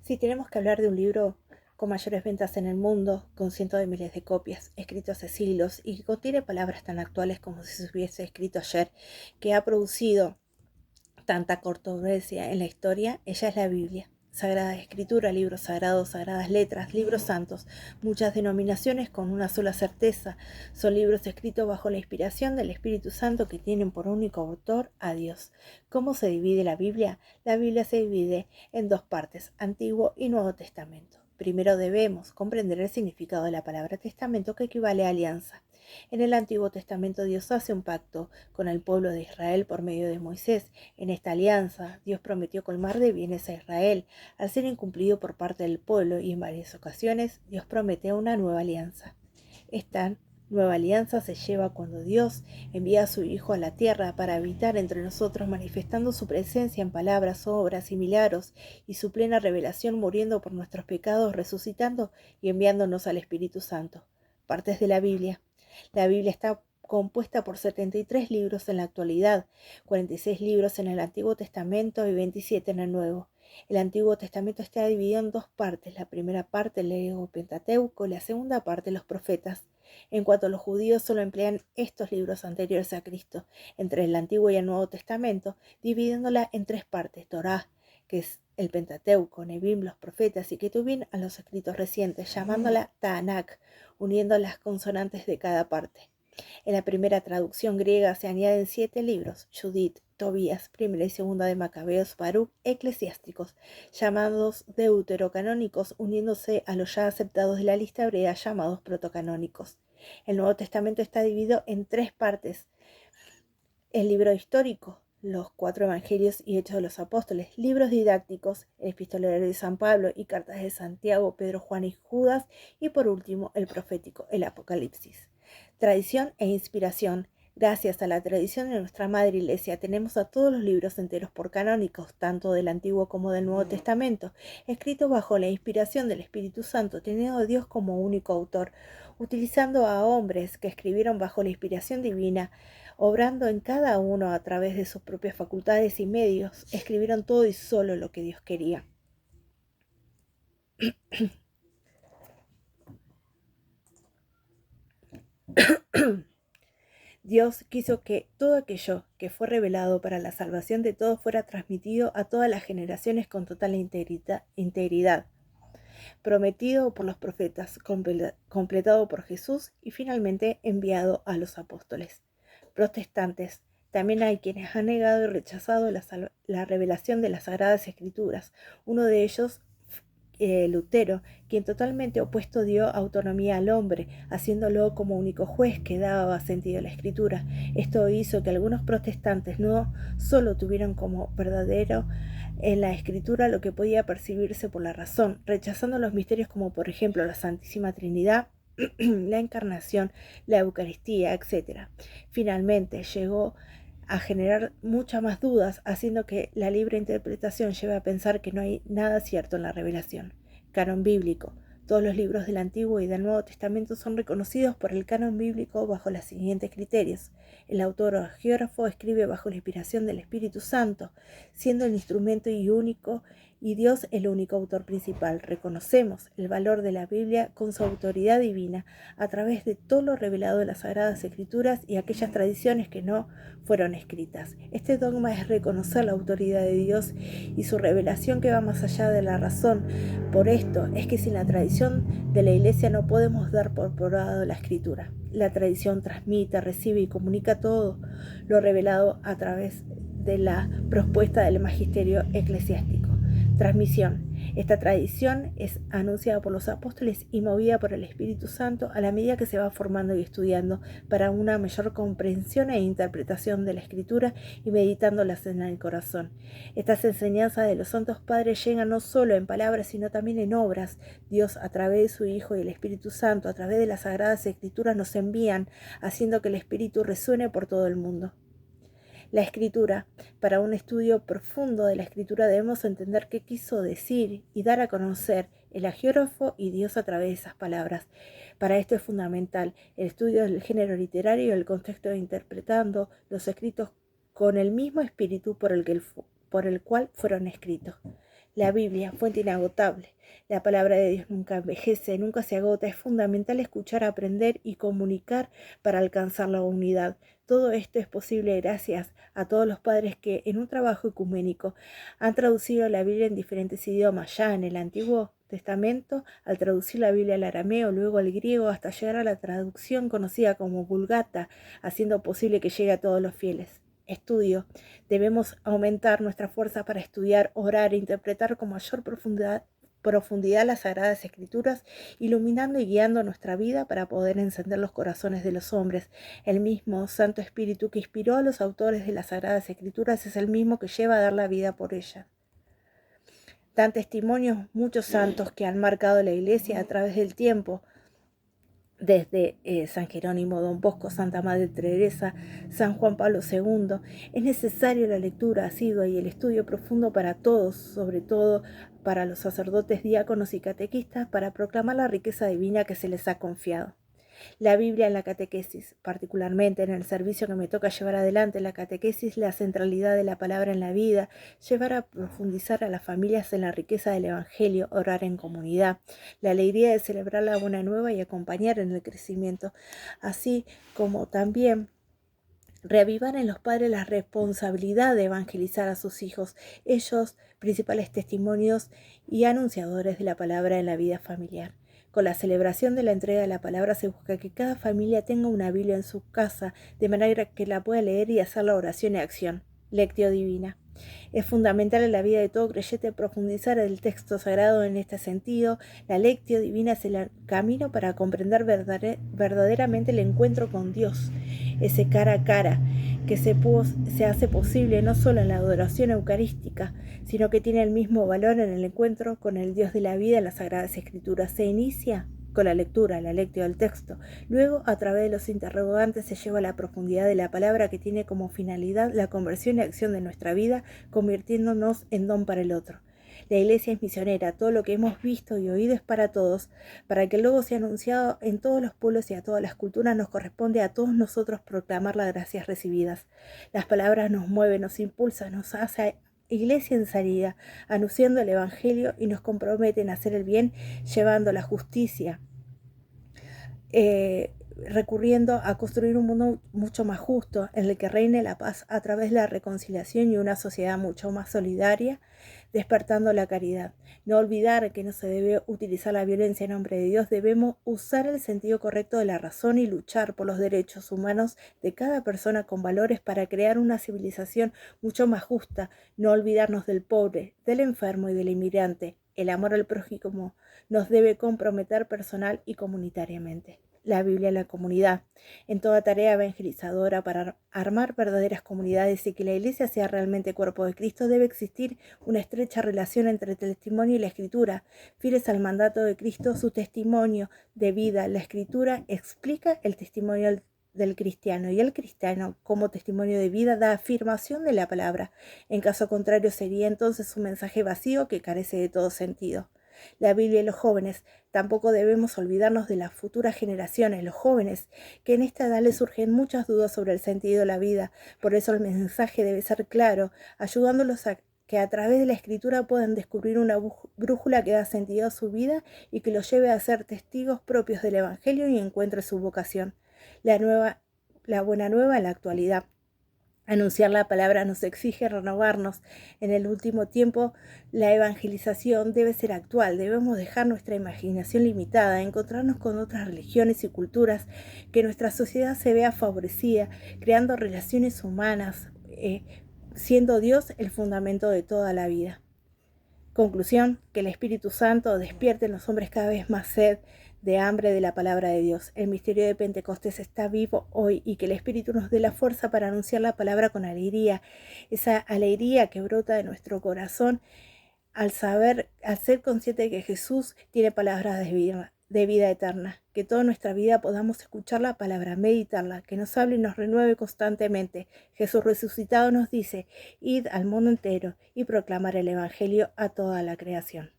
Si tenemos que hablar de un libro con mayores ventas en el mundo, con cientos de miles de copias, escrito hace siglos y que contiene palabras tan actuales como si se hubiese escrito ayer, que ha producido tanta controversia en la historia, ella es la Biblia. Sagrada Escritura, libros sagrados, sagradas letras, libros santos, muchas denominaciones con una sola certeza, son libros escritos bajo la inspiración del Espíritu Santo que tienen por único autor a Dios. ¿Cómo se divide la Biblia? La Biblia se divide en dos partes, Antiguo y Nuevo Testamento. Primero debemos comprender el significado de la palabra testamento, que equivale a alianza. En el Antiguo Testamento Dios hace un pacto con el pueblo de Israel por medio de Moisés. En esta alianza Dios prometió colmar de bienes a Israel. Al ser incumplido por parte del pueblo y en varias ocasiones, Dios promete una nueva alianza. Esta nueva alianza se lleva cuando Dios envía a su Hijo a la tierra para habitar entre nosotros, manifestando su presencia en palabras, obras y milagros, y su plena revelación, muriendo por nuestros pecados, resucitando y enviándonos al Espíritu Santo. Partes de la Biblia. La Biblia está compuesta por 73 libros en la actualidad, 46 libros en el Antiguo Testamento y 27 en el Nuevo. El Antiguo Testamento está dividido en dos partes. La primera parte, el Griego Pentateuco, y la segunda parte, los profetas. En cuanto a los judíos, solo emplean estos libros anteriores a Cristo, entre el Antiguo y el Nuevo Testamento, dividiéndola en tres partes: Torá, que es el Pentateuco, Nebim, los profetas, y Ketubim, a los escritos recientes, llamándola Tanakh, uniendo las consonantes de cada parte. En la primera traducción griega se añaden 7 libros: Judith, Tobías, primera y segunda de Macabeos, Baruch, eclesiásticos, llamados deuterocanónicos, uniéndose a los ya aceptados de la lista hebrea llamados protocanónicos. El Nuevo Testamento está dividido en tres partes: el libro histórico, los 4 evangelios y Hechos de los Apóstoles; libros didácticos, el epistolario de San Pablo y cartas de Santiago, Pedro, Juan y Judas; y por último el profético, el Apocalipsis. Tradición e inspiración. Gracias a la tradición de nuestra Madre Iglesia tenemos a todos los libros enteros por canónicos, tanto del Antiguo como del Nuevo Testamento, escritos bajo la inspiración del Espíritu Santo, teniendo a Dios como único autor, utilizando a hombres que escribieron bajo la inspiración divina, obrando en cada uno a través de sus propias facultades y medios. Escribieron todo y solo lo que Dios quería. Dios quiso que todo aquello que fue revelado para la salvación de todos fuera transmitido a todas las generaciones con total integridad, prometido por los profetas, completado por Jesús y finalmente enviado a los apóstoles. Protestantes. También hay quienes han negado y rechazado la revelación de las Sagradas Escrituras. Uno de ellos, Lutero, quien totalmente opuesto dio autonomía al hombre, haciéndolo como único juez que daba sentido a la escritura. Esto hizo que algunos protestantes no solo tuvieran como verdadero en la escritura lo que podía percibirse por la razón, rechazando los misterios como por ejemplo la Santísima Trinidad, la Encarnación, la Eucaristía, etc. Finalmente llegó a generar muchas más dudas, haciendo que la libre interpretación lleve a pensar que no hay nada cierto en la revelación. Canon bíblico. Todos los libros del Antiguo y del Nuevo Testamento son reconocidos por el canon bíblico bajo los siguientes criterios. El autor o geógrafo escribe bajo la inspiración del Espíritu Santo, siendo el instrumento y único, y Dios el único autor principal. Reconocemos el valor de la Biblia con su autoridad divina a través de todo lo revelado en las Sagradas Escrituras y aquellas tradiciones que no fueron escritas. Este dogma es reconocer la autoridad de Dios y su revelación, que va más allá de la razón. Por esto es que sin la tradición de la Iglesia no podemos dar por probado la Escritura. La tradición transmite, recibe y comunica todo lo revelado a través de la propuesta del magisterio eclesiástico. Transmisión. Esta tradición es anunciada por los apóstoles y movida por el Espíritu Santo a la medida que se va formando y estudiando para una mayor comprensión e interpretación de la Escritura y meditándolas en el corazón. Estas enseñanzas de los santos padres llegan no solo en palabras, sino también en obras. Dios, a través de su Hijo y el Espíritu Santo, a través de las Sagradas Escrituras, nos envían, haciendo que el Espíritu resuene por todo el mundo. La escritura. Para un estudio profundo de la escritura debemos entender qué quiso decir y dar a conocer el agiógrafo y Dios a través de esas palabras. Para esto es fundamental el estudio del género literario y el contexto, interpretando los escritos con el mismo espíritu por el cual fueron escritos. La Biblia, fuente inagotable. La palabra de Dios nunca envejece, nunca se agota. Es fundamental escuchar, aprender y comunicar para alcanzar la unidad. Todo esto es posible gracias a todos los padres que en un trabajo ecuménico han traducido la Biblia en diferentes idiomas. Ya en el Antiguo Testamento, al traducir la Biblia al arameo, luego al griego, hasta llegar a la traducción conocida como Vulgata, haciendo posible que llegue a todos los fieles. Estudio. Debemos aumentar nuestra fuerza para estudiar, orar e interpretar con mayor profundidad las Sagradas Escrituras, iluminando y guiando nuestra vida para poder encender los corazones de los hombres. El mismo Santo Espíritu que inspiró a los autores de las Sagradas Escrituras es el mismo que lleva a dar la vida por ellas. Dan testimonios muchos santos que han marcado la Iglesia a través del tiempo, desde San Jerónimo, Don Bosco, Santa Madre Teresa, San Juan Pablo II. Es necesario la lectura asidua y el estudio profundo para todos, sobre todo para los sacerdotes, diáconos y catequistas, para proclamar la riqueza divina que se les ha confiado. La Biblia en la catequesis, particularmente en el servicio que me toca llevar adelante, la catequesis, la centralidad de la palabra en la vida, llevar a profundizar a las familias en la riqueza del Evangelio, orar en comunidad, la alegría de celebrar la buena nueva y acompañar en el crecimiento, así como también reavivar en los padres la responsabilidad de evangelizar a sus hijos, ellos principales testimonios y anunciadores de la palabra en la vida familiar. Con la celebración de la entrega de la palabra se busca que cada familia tenga una Biblia en su casa, de manera que la pueda leer y hacer la oración y acción. Lectio Divina. Es fundamental en la vida de todo creyente profundizar el texto sagrado en este sentido. La Lectio Divina es el camino para comprender verdaderamente el encuentro con Dios, ese cara a cara que se hace posible no solo en la adoración eucarística, sino que tiene el mismo valor en el encuentro con el Dios de la vida en las Sagradas Escrituras. Se inicia con la lectura, la lectio del texto. Luego, a través de los interrogantes, se lleva a la profundidad de la palabra que tiene como finalidad la conversión y acción de nuestra vida, convirtiéndonos en don para el otro. La Iglesia es misionera, todo lo que hemos visto y oído es para todos. Para que el Logo sea anunciado en todos los pueblos y a todas las culturas, nos corresponde a todos nosotros proclamar las gracias recibidas. Las palabras nos mueven, nos impulsan, nos hace Iglesia en salida, anunciando el Evangelio y nos comprometen a hacer el bien, llevando la justicia, recurriendo a construir un mundo mucho más justo, en el que reine la paz a través de la reconciliación y una sociedad mucho más solidaria, despertando la caridad. No olvidar que no se debe utilizar la violencia en nombre de Dios, debemos usar el sentido correcto de la razón y luchar por los derechos humanos de cada persona con valores para crear una civilización mucho más justa. No olvidarnos del pobre, del enfermo y del inmigrante. El amor al prójimo nos debe comprometer personal y comunitariamente. La Biblia en la comunidad, en toda tarea evangelizadora para armar verdaderas comunidades y que la Iglesia sea realmente cuerpo de Cristo, debe existir una estrecha relación entre el testimonio y la Escritura. Fieles al mandato de Cristo, su testimonio de vida, la Escritura explica el testimonio del cristiano, y el cristiano, como testimonio de vida, da afirmación de la palabra. En caso contrario, sería entonces un mensaje vacío que carece de todo sentido. La Biblia y los jóvenes. Tampoco debemos olvidarnos de las futuras generaciones, los jóvenes, que en esta edad les surgen muchas dudas sobre el sentido de la vida. Por eso el mensaje debe ser claro, ayudándolos a que a través de la Escritura puedan descubrir una brújula que da sentido a su vida y que los lleve a ser testigos propios del Evangelio y encuentren su vocación. La buena nueva en la actualidad. Anunciar la palabra nos exige renovarnos. En el último tiempo, la evangelización debe ser actual. Debemos dejar nuestra imaginación limitada, encontrarnos con otras religiones y culturas, que nuestra sociedad se vea favorecida, creando relaciones humanas, siendo Dios el fundamento de toda la vida. Conclusión, que el Espíritu Santo despierte en los hombres cada vez más sed de hambre de la palabra de Dios. El misterio de Pentecostés está vivo hoy y que el Espíritu nos dé la fuerza para anunciar la palabra con alegría, esa alegría que brota de nuestro corazón al ser consciente de que Jesús tiene palabras de vida eterna. Que toda nuestra vida podamos escuchar la palabra, meditarla, que nos hable y nos renueve constantemente. Jesús resucitado nos dice: id al mundo entero y proclamar el Evangelio a toda la creación.